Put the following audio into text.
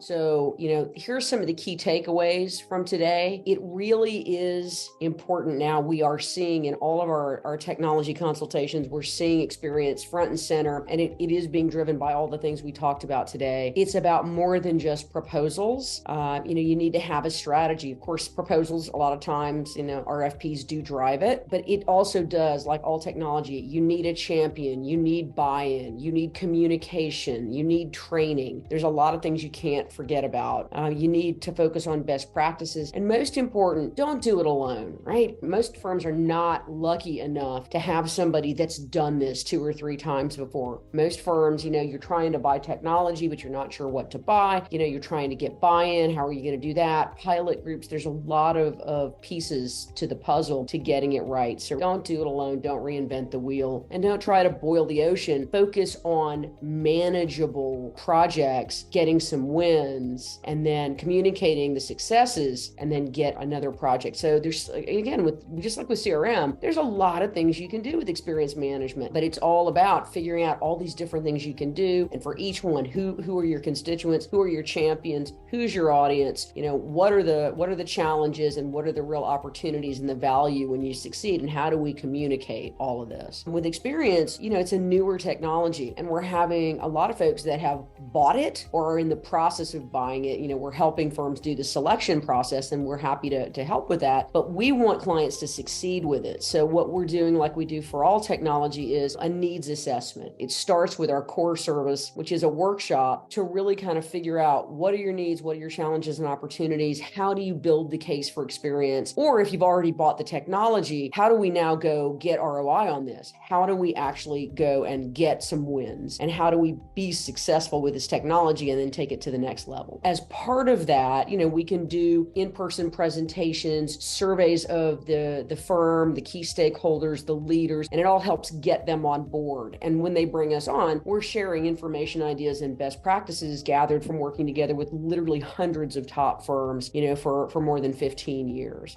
So, here's some of the key takeaways from today. It really is important now. We are seeing in all of our technology consultations, we're seeing experience front and center, and it is being driven by all the things we talked about today. It's about more than just proposals. You need to have a strategy. Of course, proposals, a lot of times, RFPs do drive it, but it also does, like all technology, you need a champion, you need buy-in, you need communication, you need training. There's a lot of things you can't forget about. You need to focus on best practices. And most important, don't do it alone, right? Most firms are not lucky enough to have somebody that's done this 2 or 3 times before. Most firms, you're trying to buy technology, but you're not sure what to buy. You're trying to get buy-in. How are you going to do that? Pilot groups, there's a lot of pieces to the puzzle to getting it right. So don't do it alone. Don't reinvent the wheel, and don't try to boil the ocean. Focus on manageable projects, getting some wins, and then communicating the successes, and then get another project. So there's, again, just like with CRM, there's a lot of things you can do with experience management, but it's all about figuring out all these different things you can do. And for each one, who are your constituents? Who are your champions? Who's your audience? What are the challenges, and what are the real opportunities and the value when you succeed? And how do we communicate all of this? With experience, it's a newer technology, and we're having a lot of folks that have bought it or are in the process of buying it. We're helping firms do the selection process, and we're happy to help with that. But we want clients to succeed with it. So what we're doing, like we do for all technology, is a needs assessment. It starts with our core service, which is a workshop to really kind of figure out what are your needs, what are your challenges and opportunities, how do you build the case for experience? Or if you've already bought the technology, how do we now go get ROI on this? How do we actually go and get some wins? And how do we be successful with this technology and then take it to the next level? As part of that, we can do in-person presentations, surveys of the firm, the key stakeholders, the leaders, and it all helps get them on board. And when they bring us on, we're sharing information, ideas, and best practices gathered from working together with literally hundreds of top firms, for more than 15 years.